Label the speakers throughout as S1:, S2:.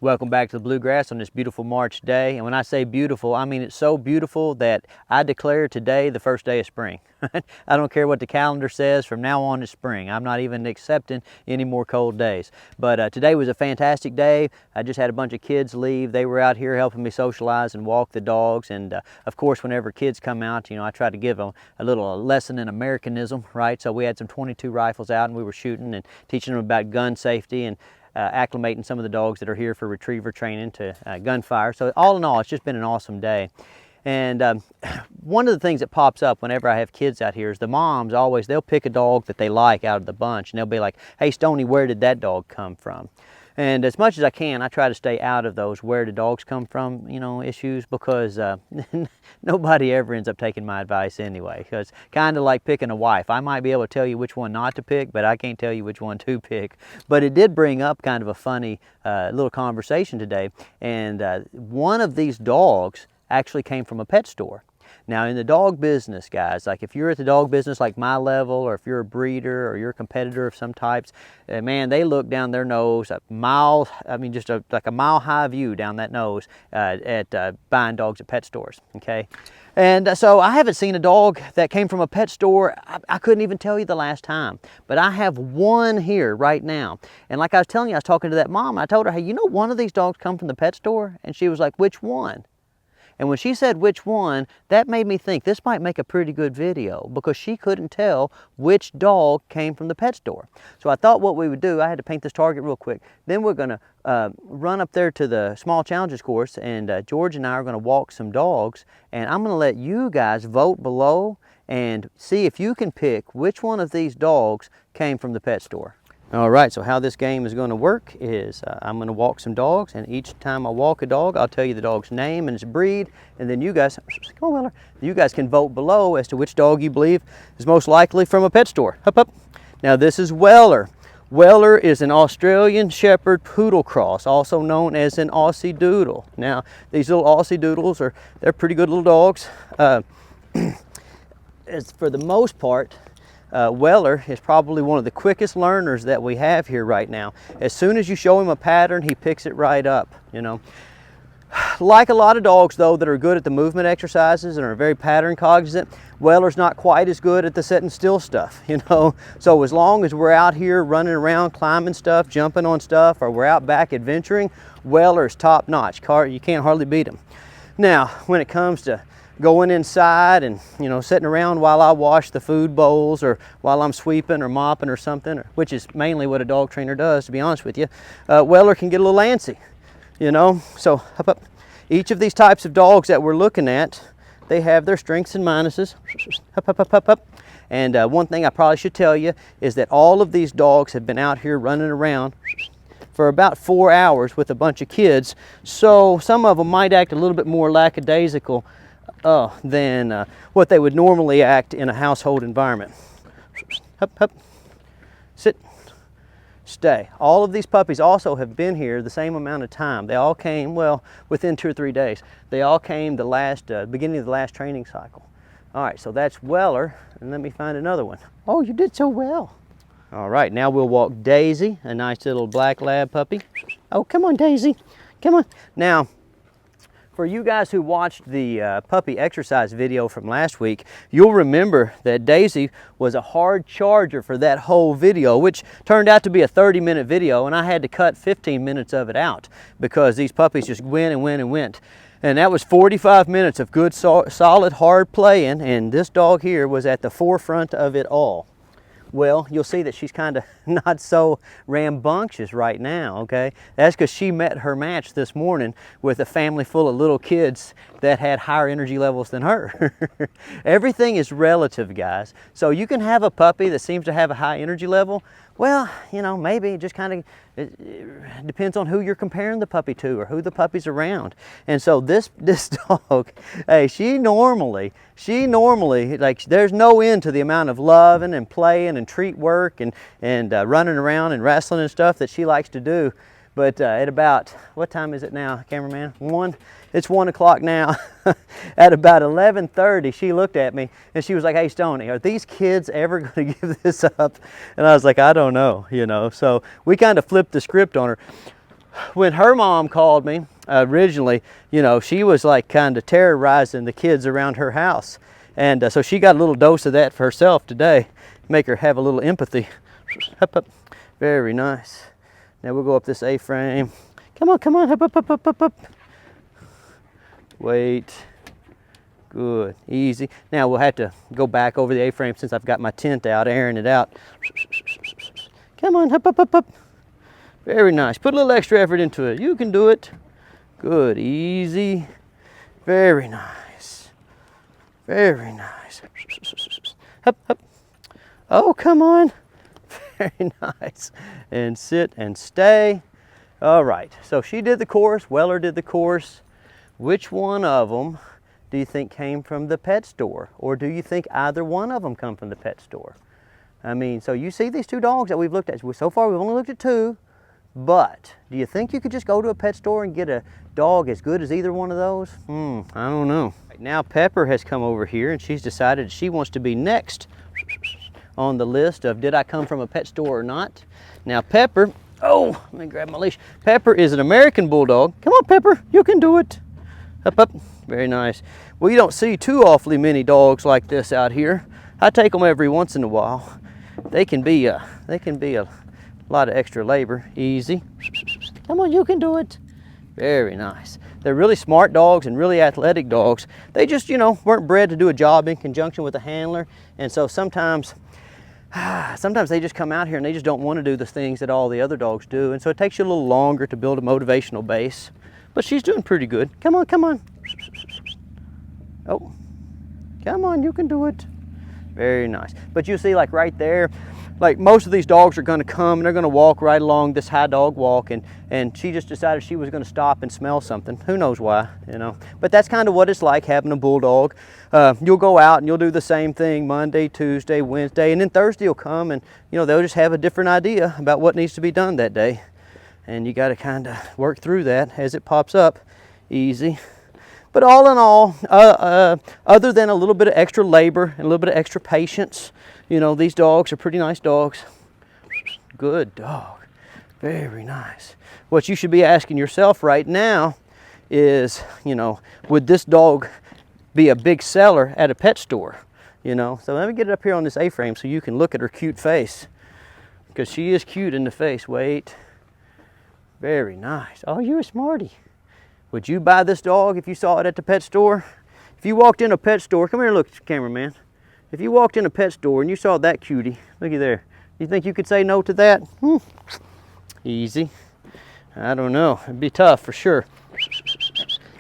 S1: Welcome back to the Bluegrass on this beautiful March day. And when I say beautiful, I mean it's so beautiful that I declare today the first day of spring. I don't care what the calendar says, from now on it's spring. I'm not even accepting any more cold days. But today was a fantastic day. I just had a bunch of kids leave. They were out here helping me socialize and walk the dogs. And of course, whenever kids come out, I try to give them a little lesson in Americanism, right? So we had some .22 rifles out and we were shooting and teaching them about gun safety and acclimating some of the dogs that are here for retriever training to gunfire. So all in all, it's just been an awesome day. And one of the things that pops up whenever I have kids out here is the moms always, they'll pick a dog that they like out of the bunch and they'll be like, hey Stonnie, where did that dog come from? And as much as I can, I try to stay out of those where do dogs come from, issues, because nobody ever ends up taking my advice anyway. Because kind of like picking a wife. I might be able to tell you which one not to pick, but I can't tell you which one to pick. But it did bring up kind of a funny little conversation today. And one of these dogs actually came from a pet store. Now in the dog business, guys, like if you're at the dog business like my level, or if you're a breeder or you're a competitor of some types, man, they look down their nose a mile, like a mile high view down that nose at buying dogs at pet stores, okay? And so I haven't seen a dog that came from a pet store. I couldn't even tell you the last time, but I have one here right now. And like I was telling you, I was talking to that mom, I told her, hey, one of these dogs come from the pet store? And she was like, which one? And when she said which one, that made me think this might make a pretty good video, because she couldn't tell which dog came from the pet store. So I thought what we would do, I had to paint this target real quick. Then we're gonna run up there to the Small Challenges course, and George and I are gonna walk some dogs, and I'm gonna let you guys vote below and see if you can pick which one of these dogs came from the pet store. All right, so how this game is going to work is I'm going to walk some dogs, and each time I walk a dog, I'll tell you the dog's name and its breed, and then you guys, come on, Weller, you guys can vote below as to which dog you believe is most likely from a pet store. Up, up. Now this is Weller. Weller is an Australian Shepherd Poodle cross, also known as an AussieDoodle. Now these little AussieDoodles they're pretty good little dogs. As for the most part, Weller is probably one of the quickest learners that we have here right now. As soon as you show him a pattern, he picks it right up, Like a lot of dogs, though, that are good at the movement exercises and are very pattern cognizant, Weller's not quite as good at the sitting still stuff, So as long as we're out here running around, climbing stuff, jumping on stuff, or we're out back adventuring, Weller's top notch. You can't hardly beat him. Now, when it comes to going inside and sitting around while I wash the food bowls, or while I'm sweeping or mopping or something, which is mainly what a dog trainer does, to be honest with you, Weller can get a little antsy, So up. Each of these types of dogs that we're looking at, they have their strengths and minuses. Up. And one thing I probably should tell you is that all of these dogs have been out here running around for about 4 hours with a bunch of kids, so some of them might act a little bit more lackadaisical than what they would normally act in a household environment. Up. Sit. Stay. All of these puppies also have been here the same amount of time. They all came, well, within 2 or 3 days. They all came the beginning of the last training cycle. All right, so that's Weller, and let me find another one. Oh, you did so well. All right, now we'll walk Daisy, a nice little black lab puppy. Oh, come on, Daisy. Come on. Now, for you guys who watched the puppy exercise video from last week, you'll remember that Daisy was a hard charger for that whole video, which turned out to be a 30-minute video, and I had to cut 15 minutes of it out because these puppies just went and went and went. And that was 45 minutes of good, solid, hard playing, and this dog here was at the forefront of it all. Well, you'll see that she's kind of not so rambunctious right now, okay? That's because she met her match this morning with a family full of little kids that had higher energy levels than her. Everything is relative, guys. So you can have a puppy that seems to have a high energy level. Well, maybe it just kind of it depends on who you're comparing the puppy to or who the puppy's around. And so this dog, hey, she normally, like, there's no end to the amount of loving and playing and treat work and running around and wrestling and stuff that she likes to do. But at about, what time is it now, cameraman? It's 1 o'clock now. At about 11:30, she looked at me and she was like, hey, Stonnie, are these kids ever going to give this up? And I was like, I don't know, So we kind of flipped the script on her. when her mom called me originally, you know, she was like kind of terrorizing the kids around her house. And so she got a little dose of that for herself today, make her have a little empathy. Up, up. Very nice. Now we'll go up this A-frame. Come on, come on, up, up, up, up, up, up. Wait. Good, easy. Now we'll have to go back over the A-frame since I've got my tent out, airing it out. Come on, up, up, up, up. Very nice. Put a little extra effort into it. You can do it. Good, easy. Very nice. Very nice. Up, up. Oh, come on. Very nice. And sit and stay. All right, so she did the course, Weller did the course. Which one of them do you think came from the pet store? Or do you think either one of them come from the pet store? I mean, so you see these two dogs that we've looked at. So far we've only looked at two, but do you think you could just go to a pet store and get a dog as good as either one of those? I don't know. Right now Pepper has come over here and she's decided she wants to be next on the list of did I come from a pet store or not. Now Pepper, oh, let me grab my leash. Pepper is an American Bulldog. Come on Pepper, you can do it. Up, up, very nice. Well, you don't see too awfully many dogs like this out here. I take them every once in a while. They can be a lot of extra labor. Easy. Come on, you can do it. Very nice. They're really smart dogs and really athletic dogs. They just, you know, weren't bred to do a job in conjunction with a handler. And so sometimes they just come out here and they just don't want to do the things that all the other dogs do. And so it takes you a little longer to build a motivational base. But she's doing pretty good. Come on, come on. Oh, come on, you can do it. Very nice. But you see, like right there, like most of these dogs are going to come and they're going to walk right along this high dog walk, and she just decided she was going to stop and smell something. Who knows why, you know. But that's kind of what it's like having a bulldog. You'll go out and you'll do the same thing Monday, Tuesday, Wednesday, and then Thursday will come and, you know, they'll just have a different idea about what needs to be done that day. And you got to kind of work through that as it pops up. Easy. But all in all, other than a little bit of extra labor and a little bit of extra patience, you know, these dogs are pretty nice dogs. Good dog. Very nice. What you should be asking yourself right now is, you know, would this dog be a big seller at a pet store? You know, so let me get it up here on this A-frame so you can look at her cute face. Because she is cute in the face. Wait. Very nice. Oh, you're a smarty. Would you buy this dog if you saw it at the pet store? If you walked in a pet store, come here, look, cameraman. If you walked in a pet store and you saw that cutie, looky there, you think you could say no to that? Easy. I don't know. It'd be tough for sure.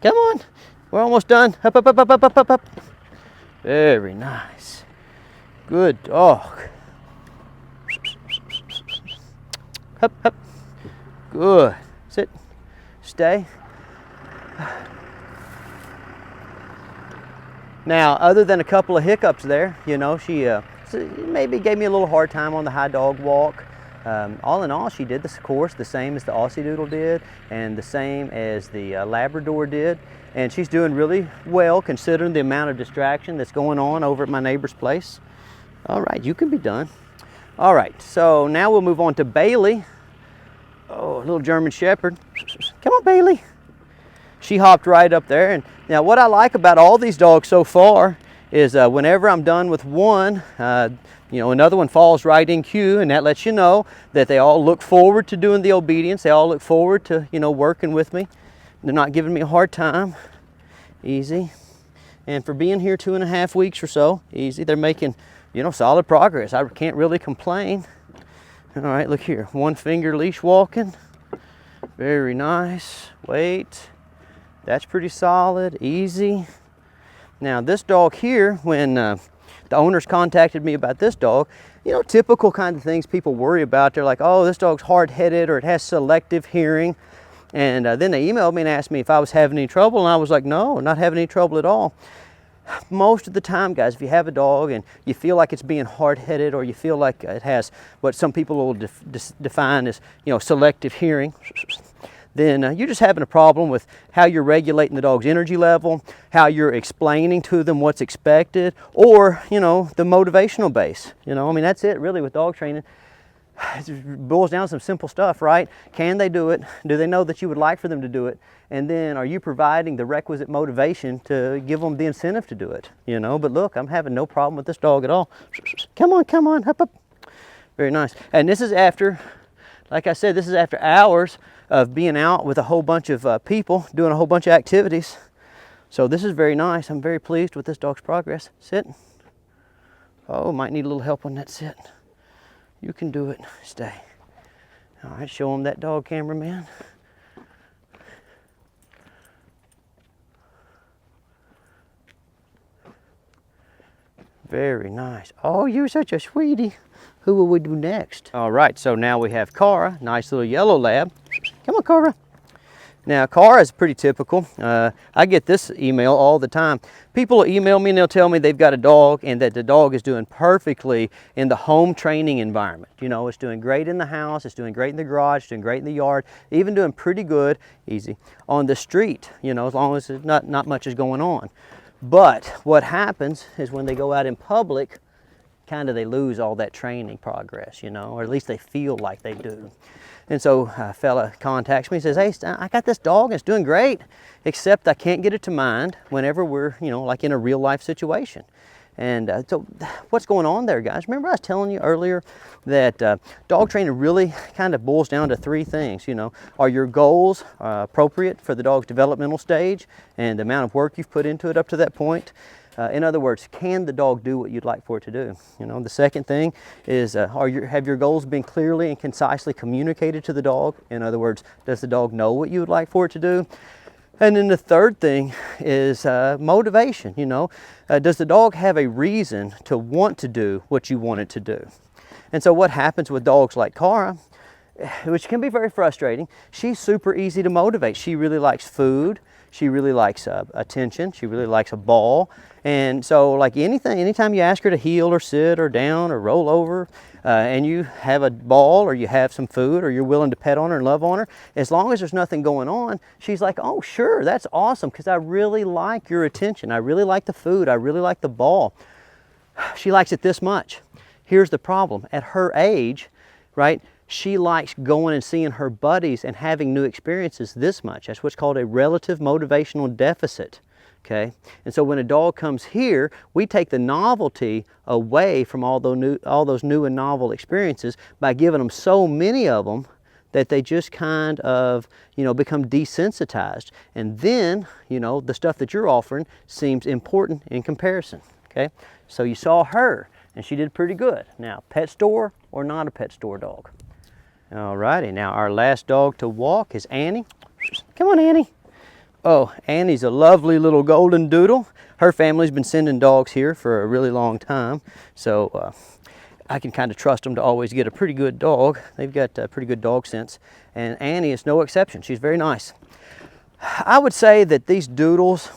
S1: Come on. We're almost done. Up, up, up, up, up, up, up, up. Very nice. Good dog. Up, up. Good. Sit. Stay. Now, other than a couple of hiccups there, you know, she maybe gave me a little hard time on the high dog walk. All in all, she did this course the same as the AussieDoodle did and the same as the Labrador did. And she's doing really well considering the amount of distraction that's going on over at my neighbor's place. All right, you can be done. All right, so now we'll move on to Bailey. Oh, a little German Shepherd. Come on, Bailey. She hopped right up there. And now what I like about all these dogs so far is whenever I'm done with one, you know, another one falls right in queue, and that lets you know that they all look forward to doing the obedience. They all look forward to, you know, working with me. They're not giving me a hard time. Easy. And for being here 2.5 weeks or so, easy. They're making, you know, solid progress. I can't really complain. All right, look here. One finger leash walking. Very nice. Wait. That's pretty solid. Easy. Now this dog here, when the owners contacted me about this dog, you know, typical kind of things people worry about. They're like, oh, this dog's hard-headed or it has selective hearing. And then they emailed me and asked me if I was having any trouble. And I was like, no, not having any trouble at all. Most of the time, guys, if you have a dog and you feel like it's being hard-headed or you feel like it has what some people will define as, you know, selective hearing, then you're just having a problem with how you're regulating the dog's energy level, how you're explaining to them what's expected, or, you know, the motivational base. You know, I mean, that's it really with dog training. it boils down to some simple stuff, right? Can they do it? Do they know that you would like for them to do it? And then are you providing the requisite motivation to give them the incentive to do it? You know, but look, I'm having no problem with this dog at all. Come on, up, up. Very nice. And this is after, like I said, this is after hours of being out with a whole bunch of people, doing a whole bunch of activities. So this is very nice. I'm very pleased with this dog's progress. Sit. Oh, might need a little help on that sit. You can do it. Stay. All right, show him that dog, cameraman. Very nice. Oh, you're such a sweetie. Who will we do next? All right, so now we have Cara, nice little yellow lab. Come on, Cara. Now, Cara is pretty typical. I get this email all the time. People will email me and they'll tell me they've got a dog and that the dog is doing perfectly in the home training environment. You know, it's doing great in the house, it's doing great in the garage, it's doing great in the yard, even doing pretty good, easy, on the street, you know, as long as not much is going on. But what happens is when they go out in public, kind of they lose all that training progress, you know, or at least they feel like they do. And so a fella contacts me and says, hey, I got this dog and it's doing great, except I can't get it to mind whenever we're, you know, like in a real life situation. And so what's going on there, guys? Remember I was telling you earlier that dog training really kind of boils down to three things, you know. Are your goals appropriate for the dog's developmental stage and the amount of work you've put into it up to that point? In other words, can the dog do what you'd like for it to do? You know, the second thing is, have your goals been clearly and concisely communicated to the dog? In other words, does the dog know what you would like for it to do? And then the third thing is motivation, you know. Does the dog have a reason to want to do what you want it to do? And so what happens with dogs like Cara, which can be very frustrating, she's super easy to motivate. She really likes food. She really likes attention. She really likes a ball. And so like anytime you ask her to heel or sit or down or roll over and you have a ball or you have some food or you're willing to pet on her and love on her, as long as there's nothing going on, she's like, oh, sure, that's awesome because I really like your attention. I really like the food. I really like the ball. She likes it this much. Here's the problem. At her age, right, she likes going and seeing her buddies and having new experiences this much. That's what's called a relative motivational deficit, okay? And so when a dog comes here, we take the novelty away from all those new and novel experiences by giving them so many of them that they just kind of, you know, become desensitized. And then, you know, the stuff that you're offering seems important in comparison, okay? So you saw her, and she did pretty good. Now, pet store or not a pet store dog? Alrighty, now our last dog to walk is Annie. Come on, Annie. Oh, Annie's a lovely little GoldenDoodle. Her family's been sending dogs here for a really long time, so I can kind of trust them to always get a pretty good dog. They've got pretty good dog sense, and Annie is no exception. She's very nice. I would say that these doodles,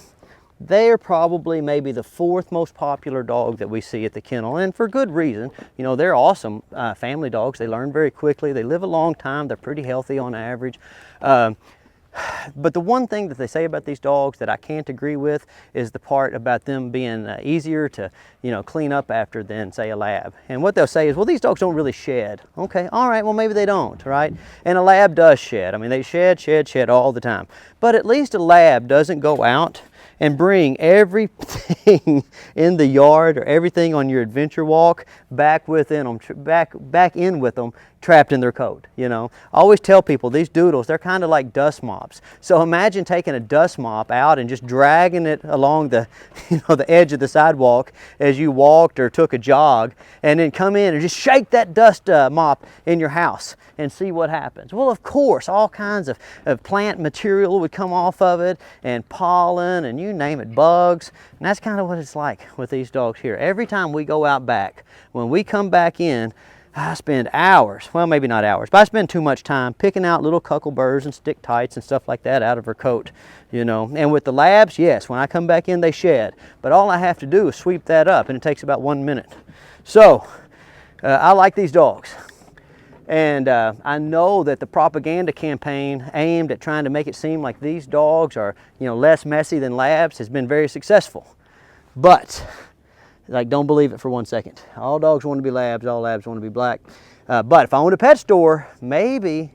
S1: they are probably maybe the fourth most popular dog that we see at the kennel, and for good reason. You know, they're awesome family dogs. They learn very quickly. They live a long time. They're pretty healthy on average. But the one thing that they say about these dogs that I can't agree with is the part about them being easier to, you know, clean up after than, say, a lab. And what they'll say is, well, these dogs don't really shed. Okay, all right, well, maybe they don't, right? And a lab does shed. I mean, they shed all the time. But at least a lab doesn't go out and bring everything in the yard or everything on your adventure walk back in with them, trapped in their coat, you know. I always tell people these doodles, they're kind of like dust mops. So imagine taking a dust mop out and just dragging it along the, you know, the edge of the sidewalk as you walked or took a jog, and then come in and just shake that dust mop in your house and see what happens. Well, of course, all kinds of plant material would come off of it, and pollen, and you name it, bugs. And that's kind of what it's like with these dogs here. Every time we go out back, when we come back in, I spend hours, well, maybe not hours, but I spend too much time picking out little cuckleburrs and stick tights and stuff like that out of her coat, you know. And with the labs, yes, when I come back in, they shed. But all I have to do is sweep that up, and it takes about 1 minute. So, I like these dogs. And I know that the propaganda campaign aimed at trying to make it seem like these dogs are, you know, less messy than labs has been very successful. But Like, don't believe it for 1 second. All dogs want to be labs, all labs want to be black. But if I owned a pet store, maybe,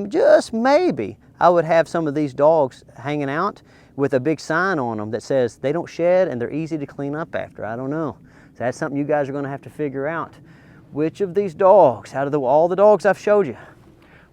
S1: just maybe, I would have some of these dogs hanging out with a big sign on them that says they don't shed and they're easy to clean up after. I don't know. So that's something you guys are going to have to figure out. Which of these dogs, out of all the dogs I've showed you,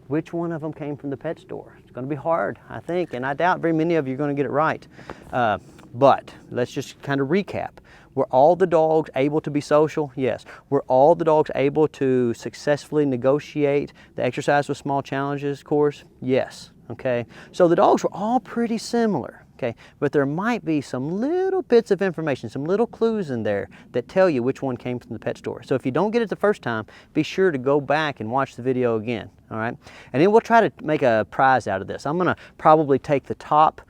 S1: which one of them came from the pet store? It's going to be hard, I think, and I doubt very many of you are going to get it right. But let's just kind of recap. Were all the dogs able to be social? Yes. Were all the dogs able to successfully negotiate the exercise with small challenges course? Yes. Okay. So the dogs were all pretty similar. Okay. But there might be some little bits of information, some little clues in there that tell you which one came from the pet store. So if you don't get it the first time, be sure to go back and watch the video again. All right. And then we'll try to make a prize out of this. I'm going to probably take the top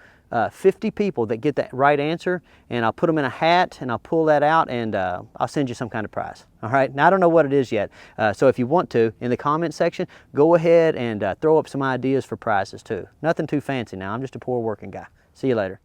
S1: 50 people that get that right answer, and I'll put them in a hat, and I'll pull that out, and I'll send you some kind of prize. All right. Now, I don't know what it is yet, so if you want to, in the comment section, go ahead and throw up some ideas for prizes too. Nothing too fancy now. I'm just a poor working guy. See you later.